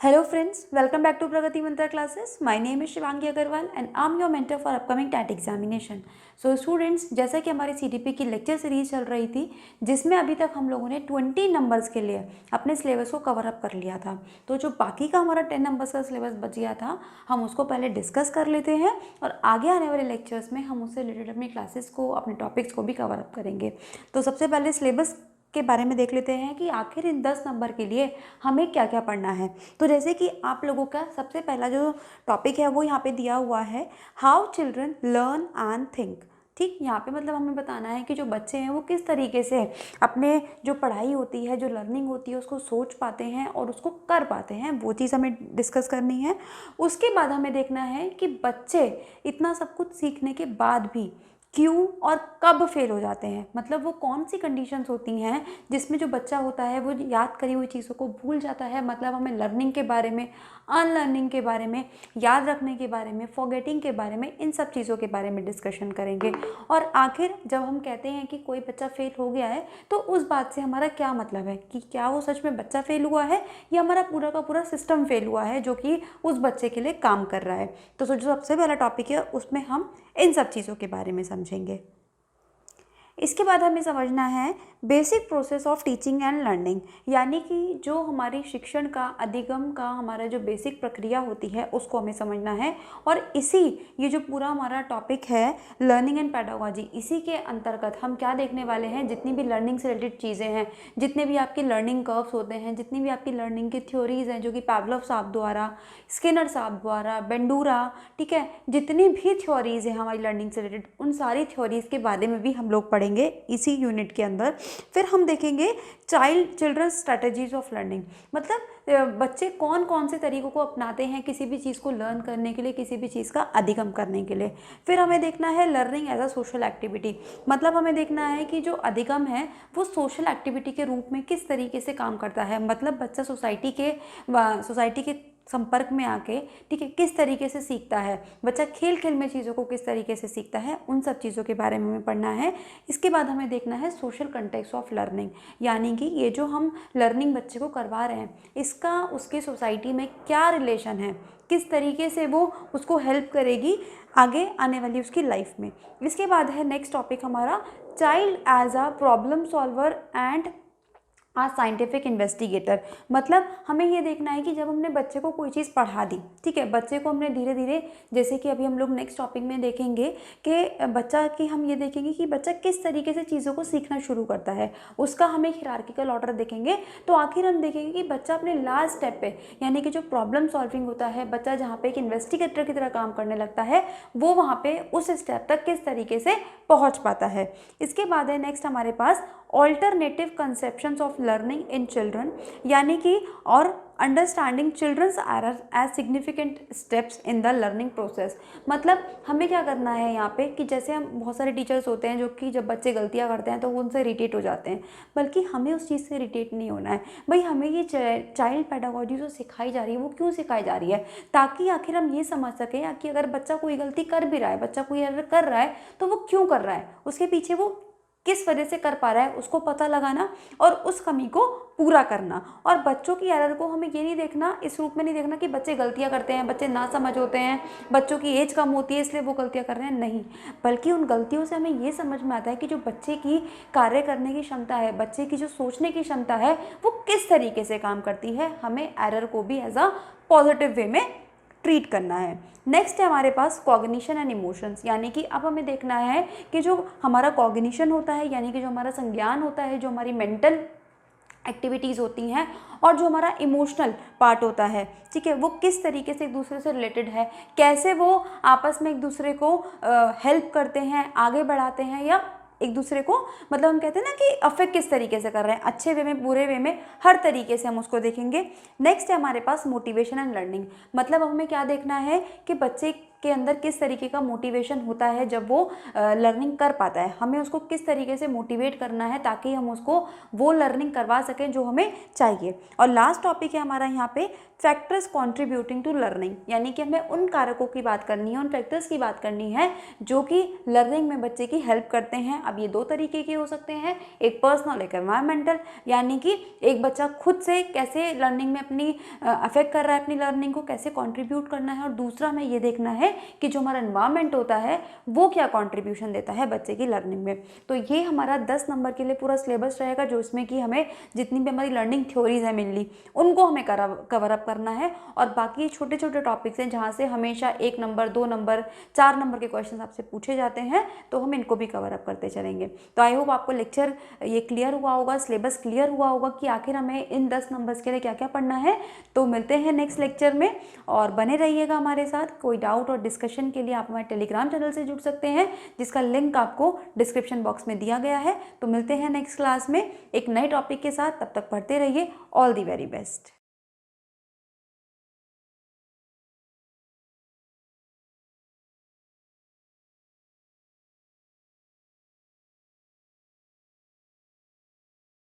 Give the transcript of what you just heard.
Hello friends, welcome back to Pragati Mantra classes. My name is Shivangi Agarwal and I'm your mentor for upcoming TAT examination. So students, जैसा कि हमारी CTP की lecture series चल रही थी जिसमें अभी तक हम लोगों ने 20 नंबर्स के लिए अपने सिलेबस को कवर अप कर लिया था। तो जो बाकी का हमारा 10 नंबर्स का सिलेबस बच गया था हम उसको पहले डिस्कस कर लेते हैं और आगे आने वाले लेक्चर्स में हम उससे रिलेटेड अपनी क्लासेस को, अपने टॉपिक्स को भी कवर अप करेंगे। तो सबसे पहले सिलेबस के बारे में देख लेते हैं कि आखिर इन 10 नंबर के लिए हमें क्या क्या पढ़ना है। तो जैसे कि आप लोगों का सबसे पहला जो टॉपिक है वो यहाँ पे दिया हुआ है, how children learn and think. ठीक, यहाँ पे मतलब हमें बताना है कि जो बच्चे हैं वो किस तरीके से अपने जो पढ़ाई होती है, जो लर्निंग होती है उसको सोच पाते हैं और उसको कर पाते हैं, वो चीज़ हमें डिस्कस करनी है। उसके बाद हमें देखना है कि बच्चे इतना सब कुछ सीखने के बाद भी क्यों और कब फेल हो जाते हैं, मतलब वो कौन सी कंडीशंस होती हैं जिसमें जो बच्चा होता है वो याद करी हुई चीज़ों को भूल जाता है। मतलब हमें लर्निंग के बारे में, अनलर्निंग के बारे में, याद रखने के बारे में, फॉरगेटिंग के बारे में, इन सब चीज़ों के बारे में डिस्कशन करेंगे। और आखिर जब हम कहते हैं कि कोई बच्चा फेल हो गया है तो उस बात से हमारा क्या मतलब है, कि क्या वो सच में बच्चा फेल हुआ है या हमारा पूरा का पूरा सिस्टम फेल हुआ है जो कि उस बच्चे के लिए काम कर रहा है। तो जो सबसे पहला टॉपिक है उसमें हम इन सब चीज़ों के बारे में समझेंगे। इसके बाद हमें समझना है basic process of teaching and learning, यानी कि जो हमारी शिक्षण का, अधिगम का हमारा जो बेसिक प्रक्रिया होती है उसको हमें समझना है। और ये जो पूरा हमारा टॉपिक है लर्निंग एंड पेडागोजी, इसी के अंतर्गत हम क्या देखने वाले हैं, जितनी भी लर्निंग से रिलेटेड चीज़ें हैं, जितने भी आपकी लर्निंग कर्व्स होते हैं, जितनी भी आपकी लर्निंग की थ्योरीज हैं जो कि पावलोव साहब द्वारा, स्किनर साहब द्वारा, बेंडूरा, ठीक है, जितनी भी थ्योरीज हैं हमारी लर्निंग से रिलेटेड, उन सारी थ्योरीज के बारे में भी हम लोग पढ़ेंगे इसी यूनिट के अंदर। फिर हम देखेंगे चिल्ड्रंस स्ट्रेटजीज ऑफ लर्निंग, मतलब बच्चे कौन कौन से तरीकों को अपनाते हैं किसी भी चीज़ को लर्न करने के लिए, किसी भी चीज़ का अधिगम करने के लिए। फिर हमें देखना है learning as a social activity, मतलब हमें देखना है कि जो अधिगम है वो सोशल एक्टिविटी के रूप में किस तरीके से काम करता है, मतलब बच्चा सोसाइटी के संपर्क में आके, ठीक है, किस तरीके से सीखता है, बच्चा खेल खेल में चीज़ों को किस तरीके से सीखता है, उन सब चीज़ों के बारे में हमें पढ़ना है। इसके बाद हमें देखना है सोशल कंटेक्स्ट ऑफ लर्निंग, यानी कि ये जो हम लर्निंग बच्चे को करवा रहे हैं इसका उसके सोसाइटी में क्या रिलेशन है, किस तरीके से वो उसको हेल्प करेगी आगे आने वाली उसकी लाइफ में। इसके बाद है नेक्स्ट टॉपिक हमारा child as a problem solver and scientific investigator, मतलब हमें ये देखना है कि जब हमने बच्चे को कोई चीज़ पढ़ा दी, ठीक है, बच्चे को हमने धीरे धीरे, जैसे कि अभी हम लोग नेक्स्ट टॉपिक में देखेंगे कि बच्चा की हम ये देखेंगे कि बच्चा किस तरीके से चीज़ों को सीखना शुरू करता है, उसका हम एक हिरार्किकल ऑर्डर देखेंगे। तो आखिर हम देखेंगे कि बच्चा अपने लास्ट स्टेप पे, यानी कि जो प्रॉब्लम सॉल्विंग होता है, बच्चा जहाँ पे एक इन्वेस्टिगेटर की तरह काम करने लगता है, वो वहाँ पे उस स्टेप तक किस तरीके से पहुँच पाता है। इसके बाद है नेक्स्ट हमारे पास alternative conceptions of learning in children, यानी कि और understanding children's error as significant steps in the learning process, मतलब हमें क्या करना है यहाँ पे कि जैसे हम बहुत सारे टीचर्स होते हैं जो कि जब बच्चे गलतियाँ करते हैं तो वो उनसे इरिटेट हो जाते हैं, बल्कि हमें उस चीज़ से इरिटेट नहीं होना है। भाई हमें ये चाइल्ड पेडागोजी जो सिखाई जा रही है वो क्यों सिखाई जा रही है, ताकि आखिर हम ये समझ सकें कि अगर बच्चा कोई गलती कर भी रहा है, बच्चा कोई एरर कर रहा है तो वो क्यों कर रहा है, उसके पीछे वो किस वजह से कर पा रहा है, उसको पता लगाना और उस कमी को पूरा करना। और बच्चों की एरर को हमें ये नहीं देखना, इस रूप में नहीं देखना कि बच्चे गलतियां करते हैं, बच्चे ना समझ होते हैं, बच्चों की एज कम होती है इसलिए वो गलतियां कर रहे हैं, नहीं, बल्कि उन गलतियों से हमें ये समझ में आता है कि जो बच्चे की कार्य करने की क्षमता है, बच्चे की जो सोचने की क्षमता है वो किस तरीके से काम करती है। हमें एरर को भी एज अ पॉजिटिव वे में ट्रीट करना है। नेक्स्ट है हमारे पास कॉग्निशन एंड इमोशंस, यानी कि अब हमें देखना है कि जो हमारा कॉग्निशन होता है, यानी कि जो हमारा संज्ञान होता है, जो हमारी मेंटल एक्टिविटीज़ होती हैं और जो हमारा इमोशनल पार्ट होता है, ठीक है, वो किस तरीके से एक दूसरे से रिलेटेड है, कैसे वो आपस में एक दूसरे को हेल्प करते हैं, आगे बढ़ाते हैं, या एक दूसरे को, मतलब हम कहते हैं ना कि अफेक्ट किस तरीके से कर रहे हैं, अच्छे वे में, बुरे वे में, हर तरीके से हम उसको देखेंगे। नेक्स्ट है हमारे पास मोटिवेशन एंड लर्निंग, मतलब हमें क्या देखना है कि बच्चे के अंदर किस तरीके का मोटिवेशन होता है जब वो लर्निंग कर पाता है, हमें उसको किस तरीके से मोटिवेट करना है ताकि हम उसको वो लर्निंग करवा सकें जो हमें चाहिए। और लास्ट टॉपिक है हमारा यहाँ पे फैक्टर्स कॉन्ट्रीब्यूटिंग टू लर्निंग, यानी कि हमें उन कारकों की बात करनी है, उन फैक्टर्स की बात करनी है जो कि लर्निंग में बच्चे की हेल्प करते हैं। अब ये 2 तरीके के हो सकते हैं, एक पर्सनल, एक एनवायरमेंटल, यानी कि एक बच्चा खुद से कैसे लर्निंग में अपनी अफेक्ट कर रहा है, अपनी लर्निंग को कैसे कंट्रीब्यूट करना है, और दूसरा हमें ये देखना है कि जो हमारा एनवायरमेंट होता है वो क्या कंट्रीब्यूशन देता है बच्चे की लर्निंग में। तो ये हमारा 10 नंबर के लिए पूरा सिलेबस रहेगा, जो इसमें कि हमें जितनी भी हमारी लर्निंग थ्योरीज है मेनली उनको हमें कवर अप करना है, और बाकी छोटे छोटे टॉपिक्स हैं जहाँ से हमेशा 1 नंबर, 2 नंबर, 4 नंबर के क्वेश्चन आपसे पूछे जाते हैं, तो हम इनको भी कवर अप करते चलेंगे। तो आई होप आपको लेक्चर ये क्लियर हुआ होगा, सिलेबस क्लियर हुआ होगा कि आखिर हमें इन 10 नंबर्स के लिए क्या क्या पढ़ना है। तो मिलते हैं नेक्स्ट लेक्चर में, और बने रहिएगा हमारे साथ। कोई डाउट और डिस्कशन के लिए आप हमारे टेलीग्राम चैनल से जुड़ सकते हैं, जिसका लिंक आपको डिस्क्रिप्शन बॉक्स में दिया गया है। तो मिलते हैं नेक्स्ट क्लास में एक नए टॉपिक के साथ, तब तक पढ़ते रहिए। All the very best.